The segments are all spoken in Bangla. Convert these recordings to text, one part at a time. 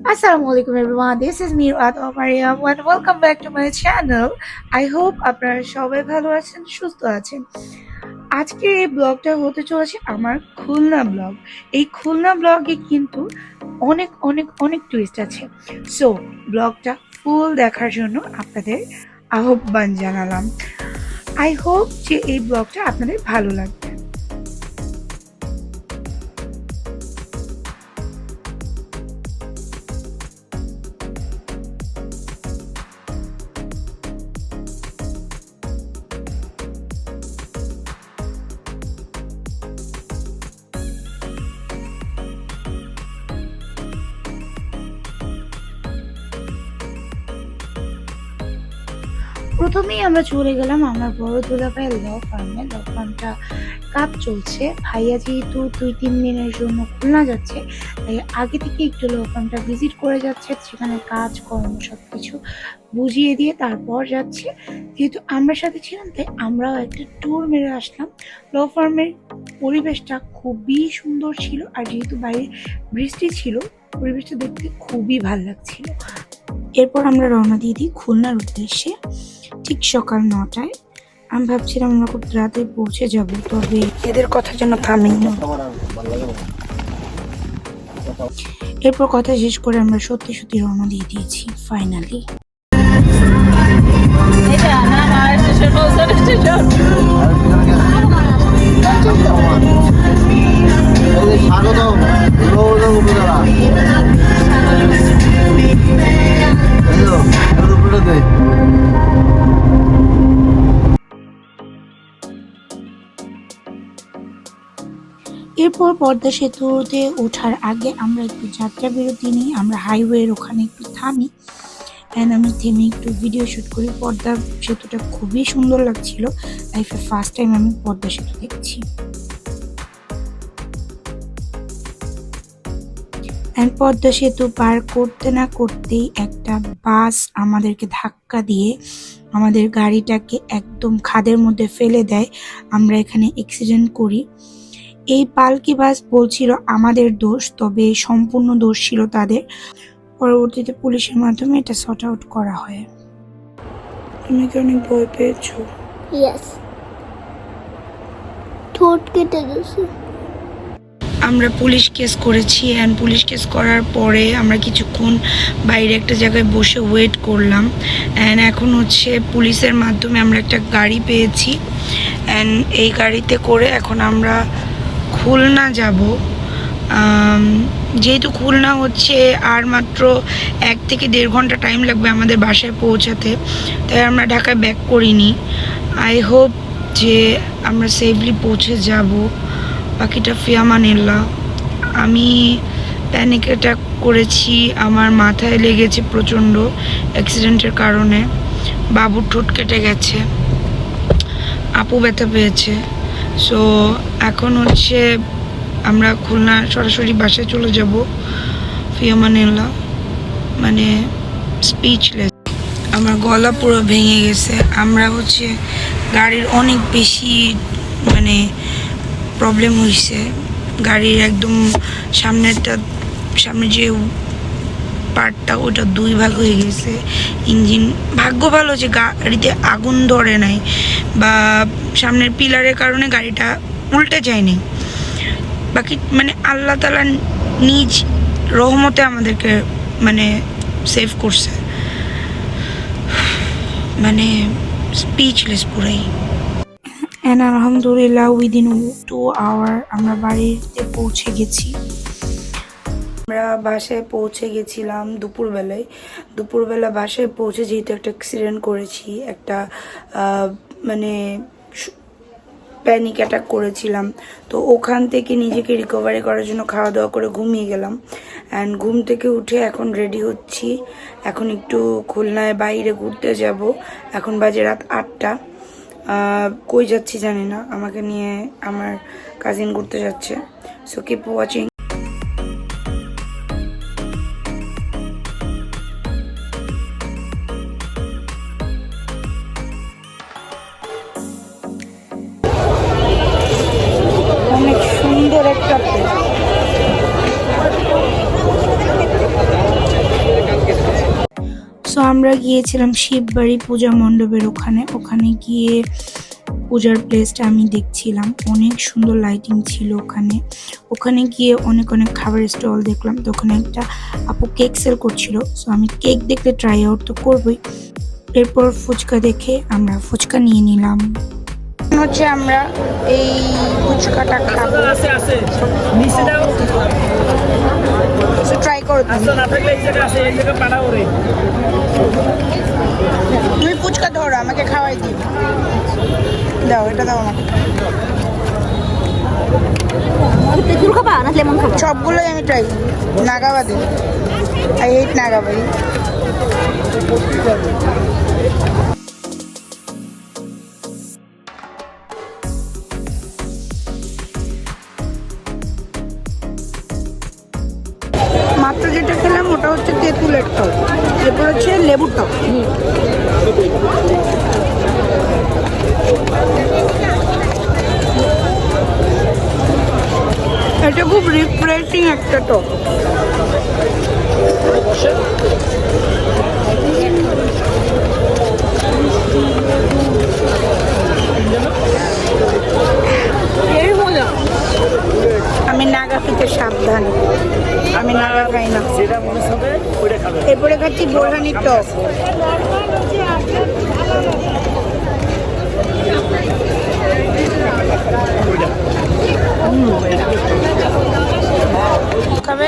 Assalamualaikum everyone. This is Mirat Omariam and welcome back to my channel. I hope আপনারা সবাই ভালো আছেন, সুস্থ আছেন। আজকের এই ব্লগটা হতে চলেছে আমার খুলনা ব্লগ। এই খুলনা ব্লগে কিন্তু অনেক অনেক অনেক টুইস্ট আছে। সো ব্লগটা ফুল দেখার জন্য আপনাদের আহ্বান জানালাম। আই হোপ যে এই ব্লগটা আপনাদের ভালো লাগবে। প্রথমেই আমরা চলে গেলাম আমার বড় দুলাভাইয়ের ল ফার্মে। ল ফার্মটা কাজ চলছে। ভাইয়া যেহেতু 2-3 দিনের জন্য খুলনা যাচ্ছে, তাই আগে থেকে একটু ল ফার্মটা ভিজিট করে যাচ্ছে, সেখানে কাজকর্ম সবকিছু বুঝিয়ে দিয়ে তারপর যাচ্ছে। যেহেতু আমরা সাথে ছিলাম, তাই আমরাও একটা ট্যুর মেরে আসলাম। ল ফার্মের পরিবেশটা খুবই সুন্দর ছিল, আর যেহেতু বাইরে বৃষ্টি ছিল, পরিবেশটা দেখতে খুবই ভালো লাগছিল। এরপর আমরা রওনা দিয়ে দিই খুলনার উদ্দেশ্যে ঠিক সকাল 9টায়। আমি ভাবছিলাম আমরা খুব রাতে পৌঁছে যাব, তবে এদের কথা যেন থামেই না। এরপর কথা শেষ করে আমরা সত্যি সত্যি রওনা দিয়ে দিয়েছি ফাইনালি। এরপর পদ্মা সেতুতে ওঠার আগে আমরা একটু যাত্রা বিরতি নিই। আমরা হাইওয়ের ওখানে একটু থামি, আমি থেমে একটু ভিডিও শুট করি। পদ্মা সেতুটা খুবই সুন্দর লাগছিল। লাইফে ফার্স্ট টাইম আমি পদ্মা সেতু দেখছি। পদ্মা সেতু পার করতে না করতেই একটা বাস আমাদেরকে ধাক্কা দিয়ে আমাদের গাড়িটাকে একদম খাদের মধ্যে ফেলে দেয়। আমরা এখানে অ্যাক্সিডেন্ট করি। এই পালকি বাস বলছিল আমাদের দোষ, তবে সম্পূর্ণ দোষ ছিল তাদের। পরবর্তীতে পুলিশের মাধ্যমে এটা সর্ট আউট করা হয়। তুমি কি অনেক ভয় পেয়েছো? ইয়েস, ঠোঁট কেটে গেছে। আমরা পুলিশ কেস করেছি, অ্যান্ড পুলিশ কেস করার পরে আমরা কিছুক্ষণ বাইরে একটা জায়গায় বসে ওয়েট করলাম। অ্যান্ড এখন হচ্ছে পুলিশের মাধ্যমে আমরা একটা গাড়ি পেয়েছি, অ্যান্ড এই গাড়িতে করে এখন আমরা খুলনা যাব। যেহেতু খুলনা হচ্ছে আর মাত্র 1 থেকে 1.5 ঘন্টা টাইম লাগবে আমাদের বাসায় পৌঁছাতে, তাই আমরা ঢাকায় ব্যাক করিনি। আই হোপ যে আমরা সেফলি পৌঁছে যাব। বাকিটা ফিয়ামানিল্লাহ। আমি প্যানিক অ্যাটাক করেছি, আমার মাথায় লেগেছে প্রচণ্ড অ্যাক্সিডেন্টের কারণে। বাবুর ঠোঁট কেটে গেছে, আপু ব্যথা পেয়েছে। সো এখন হচ্ছে আমরা খুলনা সরাসরি বাসায় চলে যাব। ফিয়ামানিল্লাহ, মানে স্পিচলেস। আমার গলা পুরো ভেঙে গেছে। আমরা হচ্ছে গাড়ির অনেক বেশি মানে প্রবলেম হয়েছে। গাড়ির একদম সামনে যে পার্টটা, ওটা 2 ভাগ হয়ে গেছে। ইঞ্জিন ভাগ্য ভালো যে গাড়িতে আগুন ধরে নাই, বা সামনের পিলারের কারণে গাড়িটা উল্টে যায়নি। বাকি মানে আল্লাহ তাআলা নিজ রহমতে আমাদেরকে মানে সেভ করছে। মানে স্পিচলেস পুরাই। অ্যান্ড আলহামদুলিল্লাহ উইদিন 2 আওয়ার আমরা বাড়িতে পৌঁছে গেছি। আমরা বাসায় পৌঁছে গেছিলাম দুপুরবেলা বাসায় পৌঁছে, যেহেতু একটা অ্যাক্সিডেন্ট করেছি, একটা মানে প্যানিক অ্যাটাক করেছিলাম, তো ওখান থেকে নিজেকে রিকভারি করার জন্য খাওয়া দাওয়া করে ঘুমিয়ে গেলাম। অ্যান্ড ঘুম থেকে উঠে এখন রেডি হচ্ছি। এখন একটু খুলনায় বাইরে ঘুরতে যাব। এখন বাজে রাত 8টা। কই যাচ্ছি জানি না, আমাকে নিয়ে আমার কাজিন ঘুরতে যাচ্ছে। So keep watching. অনেক সুন্দর একটা প্লেস। সো আমরা গিয়েছিলাম শিববাড়ি পূজা মণ্ডপের ওখানে গিয়ে পূজার প্লেসটা আমি দেখছিলাম, অনেক সুন্দর লাইটিং ছিল ওখানে গিয়ে অনেক খাবারের স্টল দেখলাম। তো ওখানে একটা আপু কেক সেল করছিল, সো আমি কেক দেখলে ট্রাই আউট তো করবই। এরপর ফুচকা দেখে আমরা ফুচকা নিয়ে নিলাম। হচ্ছে আমরা এই ফুচকাটা খাবো, ট্রাই করো তুমি ফুচকা ধরো, আমাকে খাওয়াই দিই, দাও এটা দাও আমাকে। তেঁতুল খাবা না লেমন খাবা? সবগুলোই আমি ট্রাই, নাগাবাদি, আই হেট নাগাবাদি। মাত্র যেটা খেলাম ওটা হচ্ছে তেঁতুলের টক, এরপর হচ্ছে লেবুর টক। এটা খুব রিফ্রেশিং একটা টক। আমি নাগা খেতে সাবধান, আমি নাগা খাই না। এরপরে খাচ্ছি বোরহানির টক। খাবে?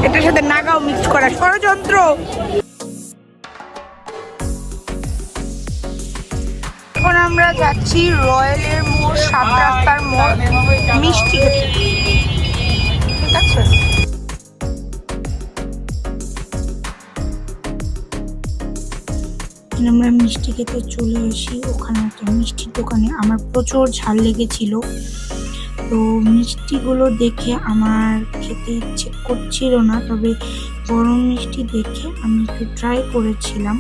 এটার সাথে নাগাও মিক্স করা ষড়যন্ত্র। এখন আমরা যাচ্ছি রয়্যালের মোড়, 7 রাস্তার মোড় মিষ্টি খেতে। ঠিক আছে, আমরা মিষ্টি খেতে চলে আসি। ওখানে একটা মিষ্টির দোকানে আমার প্রচুর ঝাল লেগেছিল, তো মিষ্টিগুলো দেখে আমার খেতে ইচ্ছে করছিল না, তবে গরম মিষ্টি দেখে আমি একটু ট্রাই করেছিলাম,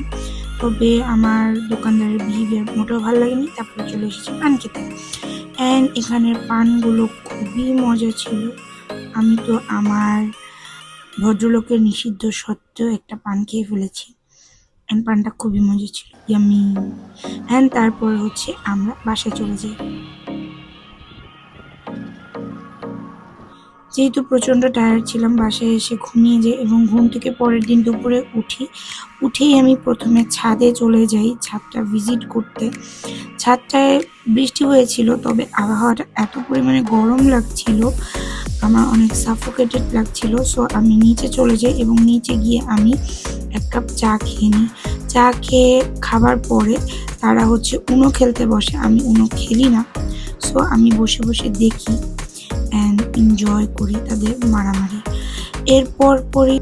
তবে আমার দোকানদারের বিহেভিয়ার মোটেও ভালো লাগেনি। তারপরে চলে এসেছি পান খেতে, অ্যান্ড এখানের পানগুলো খুবই মজা ছিল। আমি তো আমার ভদ্রলোকের নিষিদ্ধ সত্ত্বেও একটা পান খেয়ে ফেলেছি, অ্যান্ড পানটা খুবই মজা ছিল, ইয়ামি। অ্যান্ড তারপর হচ্ছে আমরা বাসায় চলে যাই। যেহেতু প্রচণ্ড টায়ার্ড ছিলাম, বাসায় এসে ঘুমিয়ে যাই এবং ঘুম থেকে পরের দিন দুপুরে উঠেই আমি প্রথমে ছাদে চলে যাই, ছাদটা ভিজিট করতে। ছাদটায় বৃষ্টি হয়েছিল, তবে আবহাওয়াটা এত পরিমাণে গরম লাগছিল, আমার অনেক সাফোকেটেড লাগছিল। সো আমি নিচে চলে যাই এবং নিচে গিয়ে আমি 1 কাপ চা খেয়ে নিই। চা খেয়ে খাবার পরে তারা হচ্ছে উনো খেলতে বসে, আমি উনো খেলি না। সো আমি বসে বসে দেখি অ্যান্ড এনজয় করি তাদের মারামারি। এরপর পরে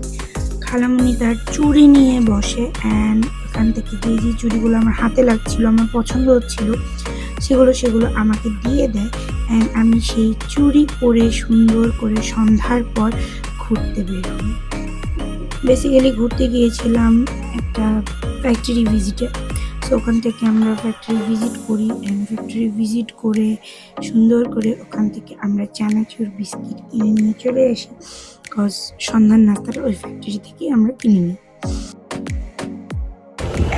খালামণি তার চুড়ি নিয়ে বসে, অ্যান্ড এখান থেকে যে চুড়িগুলো আমার হাতে লাগছিল, আমার পছন্দ হচ্ছিল, সেগুলো আমাকে দিয়ে দেয়। অ্যান্ড আমি সেই চুড়ি পরে সুন্দর করে সন্ধ্যার পর ঘুরতে বের হই। বেসিক্যালি ঘুরতে গিয়েছিলাম একটা ফ্যাক্টরি ভিজিটে। সো ওখান থেকে আমরা ফ্যাক্টরি ভিজিট করি, অ্যান্ড ফ্যাক্টরি ভিজিট করে সুন্দর করে ওখান থেকে আমরা চানাচুর বিস্কিট কিনে নিয়ে চলে আসি, বিকজ সন্ধ্যার নাস্তাটা ওই ফ্যাক্টরি থেকে আমরা কিনে নিই।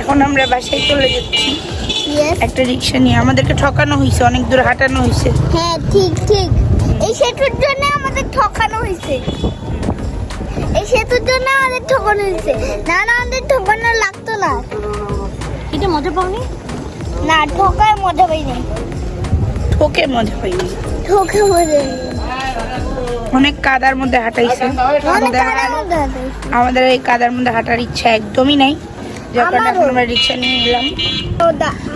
এখন আমরা বাসায় চলে যাচ্ছি একটা রিক্সা নিয়ে। আমাদেরকে ঠকানো হয়েছে, অনেক দূর হাঁটানো হয়েছে। হ্যাঁ ঠিক এই সেতুর জন্য আমাদের ঠকানো হয়েছে, না আমাদের ঠকানো লাগতো না। এটা মজা পাওনি? না, ঠকায় মজা পাইনি। ঠকে মজা পাইনি। অনেক কাদার মধ্যে হাঁটাইছে, আমাদের এই কাদার মধ্যে হাঁটার ইচ্ছা একদমই নাই, যার কারণে এখন আমরা রিক্সা নিয়ে নিলাম।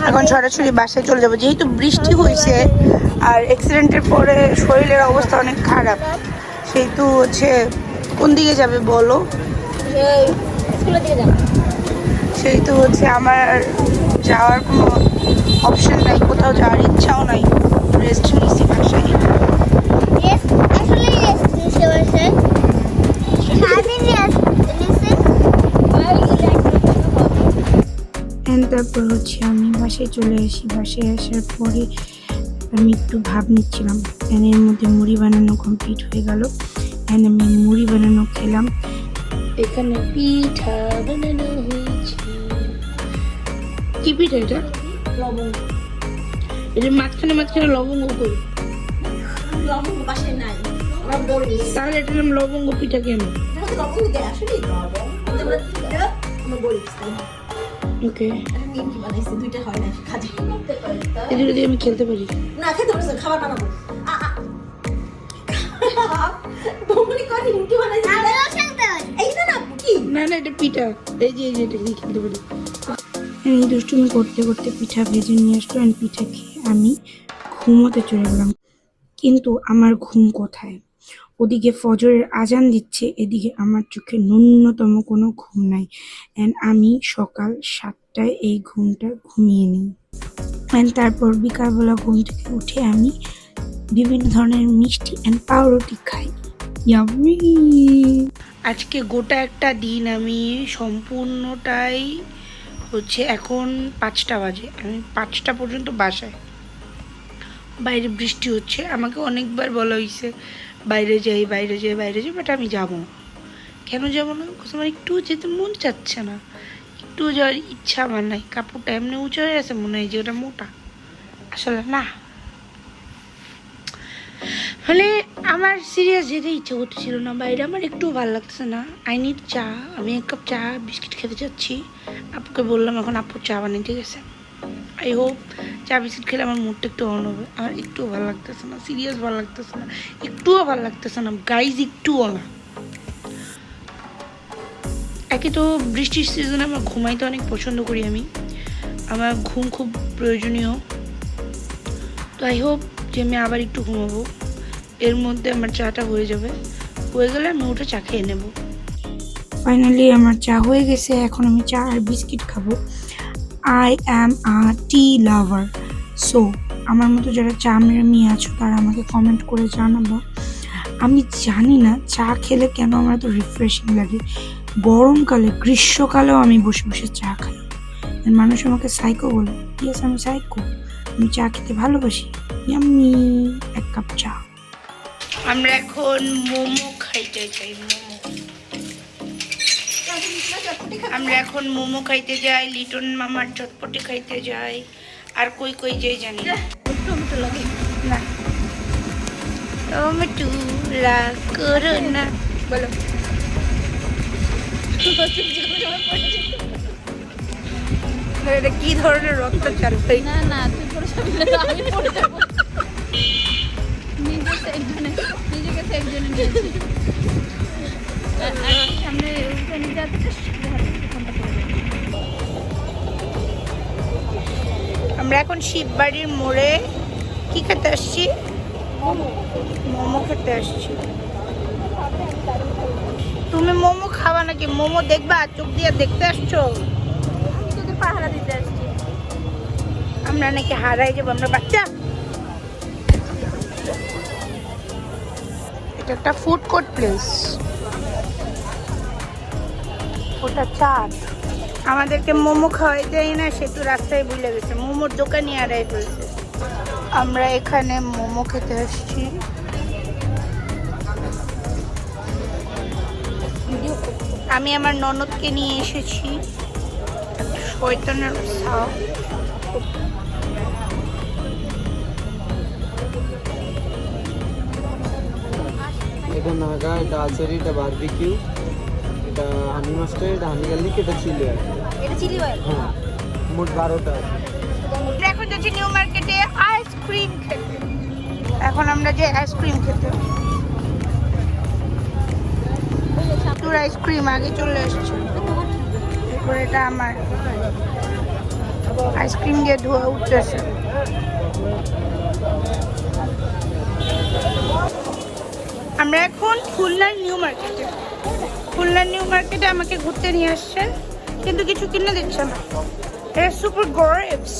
এখন সরাসরি বাসায় চলে যাবো, যেহেতু বৃষ্টি হয়েছে আর অ্যাক্সিডেন্টের পরে শরীরের অবস্থা অনেক খারাপ, সেহেতু হচ্ছে কোন দিকে যাবে বলো? সেহেতু হচ্ছে আমার যাওয়ার কোনো অপশন নাই, কোথাও যাওয়ার ইচ্ছাও নাই, রেস্ট নিচ্ছি বাসায়। তারপর হচ্ছে আমি বাসায় চলে আসি। বাসায় আসার পরে আমি একটু ভাব নিচ্ছিলাম অ্যান্ড এর মধ্যে মুড়ি বানানো কমপ্লিট হয়ে গেল। অ্যান্ড আমি মুড়ি বানানো খেলাম। এখানে পিঠা বানানো হয়েছে। কি পিঠা এটা? লবঙ্গ। এটা মাঝখানে লবঙ্গ করি। লবঙ্গ বাসায় নাই। তাহলে এটার নাম লবঙ্গ পিঠা কেন? লবঙ্গ দেয় আসলে আমার বলি ওকে, আমি কি বানাইছি দুইটা হয় না খাজা এগুলো দিয়ে আমি খেলতে পারি না খেতে পারছ খাবার বানাবো বমনি কোনি কি বানাইছি আমিও খেলতে পারি এইটা না কি না এটা পিঠা। এই যে এটা দিয়ে খেলতে পারি। এই দুষ্টুমি করতে করতে পিঠা ভেজে নিয়ে আসলো। আর পিঠা খেয়ে আমি ঘুমোতে চলে গেলাম। কিন্তু আমার ঘুম কোথায়? ওদিকে ফজরের আজান দিচ্ছে, এদিকে আমার চোখে ন্যূনতম কোনো ঘুম নাই। অ্যান্ড আমি সকাল 7টায় এই ঘুমটা ঘুমিয়ে নিই। অ্যান্ড তারপর বিকালবেলা ঘুম থেকে উঠে আমি বিভিন্ন ধরনের মিষ্টি অ্যান্ড পাউরুটি খাই। ইয়াম্মি! আজকে গোটা একটা দিন আমি সম্পূর্ণটাই হচ্ছে, এখন 5টা বাজে, আমি 5টা পর্যন্ত বাসায়। বাইরে বৃষ্টি হচ্ছে, আমাকে অনেকবার বলা হয়েছে বাইরে যাই বাট আমি যাব না। কেন যাব না? আমার একটু যেতে মন চাচ্ছে না, একটু যাওয়ার ইচ্ছা আমার নাই। কাপড়টা এমনি উঁচু হয়ে আছে, মনে হয় যে ওটা মোটা, আসলে না। মানে আমার সিরিয়াস যেতে ইচ্ছা করতেছিল না বাইরে, আমার একটু ভালো লাগতেছে না। আই নিড চা, আমি 1 কাপ চা বিস্কিট খেতে চাচ্ছি। আপুকে বললাম এখন আপু চা বানিয়ে, ঠিক আছে? আই হোপ চা বিস্কিট খেলে আমার মুডটা একটু অন হবে। আমার একটুও ভালো লাগতেছে না, সিরিয়াস ভালো লাগতেছে না, একটুও ভালো লাগতেছে না গাইজ, একটুও না। একে তো বৃষ্টির সিজনে আমার ঘুমাইতে অনেক পছন্দ করি আমি, আমার ঘুম খুব প্রয়োজনীয়। তো আই হোপ যে আমি আবার একটু ঘুমাবো, এর মধ্যে আমার চাটা হয়ে যাবে, হয়ে গেলে আমি উঠে চা খেয়ে নেব। ফাইনালি আমার চা হয়ে গেছে, এখন আমি চা আর বিস্কিট খাবো। I am a T lover. So আমার মতো যারা চা প্রেমী আছো তারা আমাকে কমেন্ট করে জানাবো। আমি জানি না চা খেলে কেন আমার এত রিফ্রেশিং লাগে। গরমকালে, গ্রীষ্মকালেও আমি বসে বসে চা খাই। মানুষ আমাকে সাইকো বলে, ইয়েস আমি সাইকো, আমি চা খেতে ভালোবাসি। ইয়াম্মি 1 কাপ চা। আমরা এখন মোমো খাইতে চাই, আমরা এখন মোমো খাইতে যাই, লিটন মামার চটপটি খাইতে যাই, আর কই কই যাই জানি না। টমেটো লাগে না, টমেটো রাগ করো না, বলো। এটা কি ধরনের রক্তচার ভাই? না না তুই পড়ে যাবি না, আমি পড়ে যাব। নিজেকে একজনে নিয়েছি সামনে উঠে যাচ্ছে। আমরা এখন শিববাড়ির মোড়ে কি খেতে আসছি? মোমো খেতে আসছি। তুমি মোমো খাওয়া নাকি? মোমো দেখবা, চোখ দিয়ে দেখতে আসছো? তোকে পাহারা দিতে আসছি। আমরা নাকি হারাই যাবো, আমরা বাচ্চা। এটা একটা ফুড কোর্ট প্লেস, ওটা চাট। আমাদেরকে মোমো খাওয়াই দেয় না, সে তো রাস্তায় ভুলে গেছে, মোমোর দোকানই হারাই ফেলছে। আমরা এখানে মোমো খেতে আসছি। আমি আমার ননদকে নিয়ে এসেছি, শয়তানের সাপ। এটা নাগা, এটা আচারি, এটা বারবিকিউ, এটা হানি মাস্টার, এটা হানি গার্লিক, এটা চিলি অয়েল। এটা চিলি অয়েল। হ্যাঁ, মোট 12টা আছে। এখন যাচ্ছি নিউ মার্কেটে আইসক্রিম খেতে। এখন আমরা যে আইসক্রিম খেতে, তোর আইসক্রিম আগে চলে এসছে। এরপর এটা আমার আইসক্রিম দিয়ে ধোয়া উঠতেছে। আমরা এখন খুলনার নিউ মার্কেটে। খুলনার নিউ মার্কেটে আমাকে ঘুরতে নিয়ে আসছে, কিন্তু কিছু কিনে দিচ্ছে না। এটা সুপার গরিবস।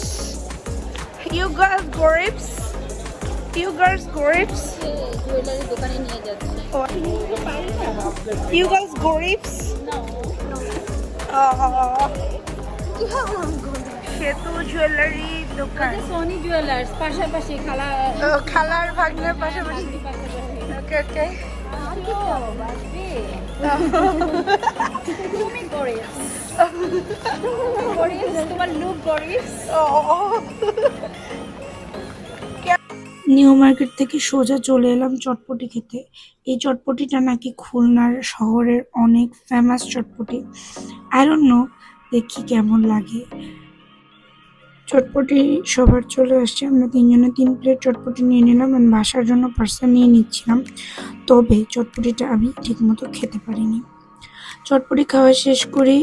ইউ গার্লস গরিবস, ইউ গার্লস গরিবস। জুয়েলারি দোকানে নিয়ে যাচ্ছে। You guys gorips? No. Oh. Yeah, I'm going. সেতু জুয়েলারি দোকান, সোনি জুয়েলার্স পাশাপাশি খালা খালার ভাগ্নের পাশাপাশি। ওকে ওকে, তুমি গরিব তোমার লুক গরিব। নিউ মার্কেট থেকে সোজা চলে এলাম চটপটি খেতে। এই চটপটিটা নাকি খুলনার শহরের অনেক famous chotpoti. I don't know, দেখি কেমন লাগে। চটপটি সবার চলে আসছে, আমরা 3 জনে 3 প্লেট চটপটি নিয়ে নিলাম। আমি বাসার জন্য পার্সেল নিয়ে নিচ্ছিলাম, তবে চটপটিটা আমি ঠিকমতো খেতে পারিনি। চটপটি খাওয়া শেষ করেই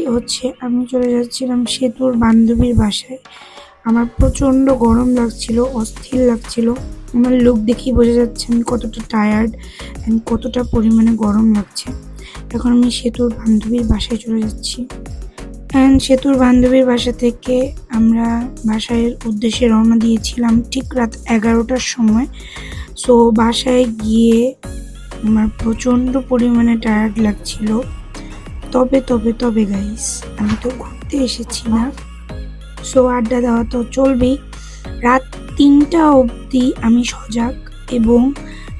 আমি চলে যাচ্ছিলাম সেতুর বান্ধবীর বাসায়। আমার প্রচণ্ড গরম লাগছিল, অস্থির লাগছিল। আমার লুক দেখেই বোঝা যাচ্ছে আমি কতটা টায়ার্ড অ্যান্ড কতটা পরিমাণে গরম লাগছে। এখন আমি সেতুর বান্ধবীর বাসায় চলে যাচ্ছি। অ্যান্ড সেতুর বান্ধবীর বাসা থেকে আমরা বাসার উদ্দেশ্যে রওনা দিয়েছিলাম ঠিক রাত 11টার সময়। সো বাসায় গিয়ে আমার প্রচণ্ড পরিমাণে টায়ার্ড লাগছিল। তবে গাইস, আমি তো ঘুরতে এসেছি না, সো আড্ডা দেওয়া তো চলবেই। রাত 3টা অবধি আমি সজাগ, এবং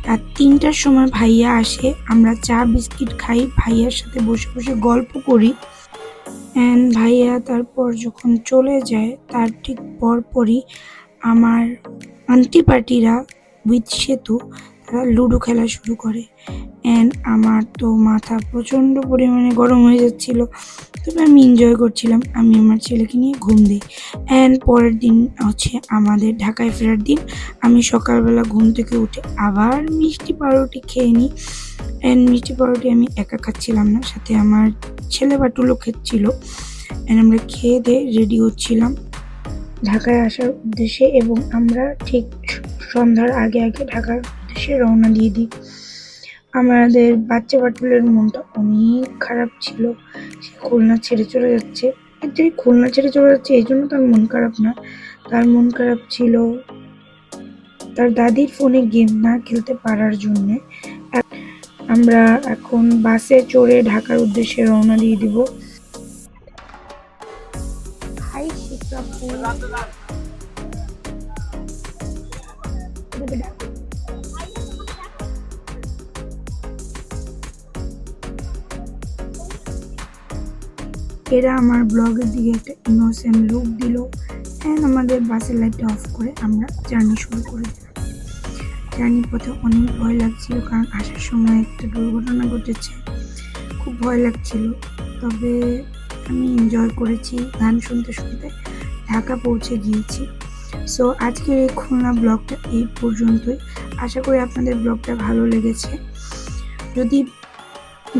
রাত 3টার সময় ভাইয়া আসে। আমরা চা বিস্কিট খাই, ভাইয়ার সাথে বসে বসে গল্প করি। অ্যান্ড ভাইয়া তারপর যখন চলে যায়, তার ঠিক পরপরই আমার আন্টি পার্টিরা উইথ সেতু তারা লুডো খেলা শুরু করে। অ্যান্ড আমার তো মাথা প্রচণ্ড পরিমাণে গরম হয়ে যাচ্ছিল, তবে আমি এনজয় করছিলাম। আমি আমার ছেলেকে নিয়ে ঘুম দিই। অ্যান্ড পরের দিন আমাদের ঢাকায় ফেরার দিন। আমি সকালবেলা ঘুম থেকে উঠে আবার মিষ্টি পাউরুটি খেয়ে নিই। অ্যান্ড মিষ্টি পাউরুটি আমি একা খাচ্ছিলাম না, সাথে আমার ছেলে বাটুলও খেচ্ছিল। অ্যান্ড আমরা খেয়ে দিয়ে রেডি হচ্ছিলাম ঢাকায় আসার উদ্দেশ্যে, এবং আমরা ঠিক সন্ধ্যার আগে ঢাকার উদ্দেশ্যে রওনা দিয়ে দিই। আমাদের বাচ্চা বাটুলের মনটা অনেক খারাপ ছিল, সে খুলনা ছেড়ে চলে যাচ্ছে। অ্যাকচুয়ালি খুলনা ছেড়ে চলে যাচ্ছে এই জন্য তার মন খারাপ না, তার মন খারাপ ছিল তার দাদির ফোনে গেম না খেলতে পারার জন্যে। আমরা এখন বাসে চড়ে ঢাকার উদ্দেশ্যে রওনা দিয়ে দিব। হাই শিকাপু, এরা আমার ব্লগের দিকে একটা ইনোসেন্ট লুক দিল। অ্যান্ড আমাদের বাসের লাইটটা অফ করে আমরা জার্নি শুরু করে দিলাম। জার্নির পথে অনেক ভয় লাগছিল, কারণ আসার সময় একটা দুর্ঘটনা ঘটেছে, খুব ভয় লাগছিল। তবে আমি এনজয় করেছি, গান শুনতে শুনতে ঢাকা পৌঁছে গিয়েছি। সো আজকের এই খুলনা ব্লগটা এই পর্যন্তই। আশা করি আপনাদের ব্লগটা ভালো লেগেছে।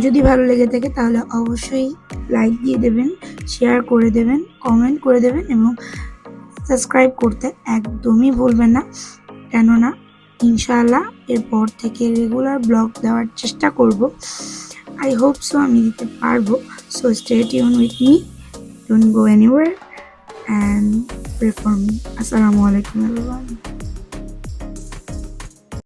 যদি ভালো লেগে থাকে তাহলে অবশ্যই লাইক দিয়ে দেবেন, শেয়ার করে দেবেন, কমেন্ট করে দেবেন, এবং সাবস্ক্রাইব করতে একদমই ভুলবেন না। কেননা ইনশাআল্লাহ এরপর থেকে রেগুলার ব্লগ দেওয়ার চেষ্টা করব। আই হোপ সো আমি দিতে পারবো। So stay tune with me, don't go anywhere, and pray for me. আসসালামু আলাইকুম এভরিওয়ান।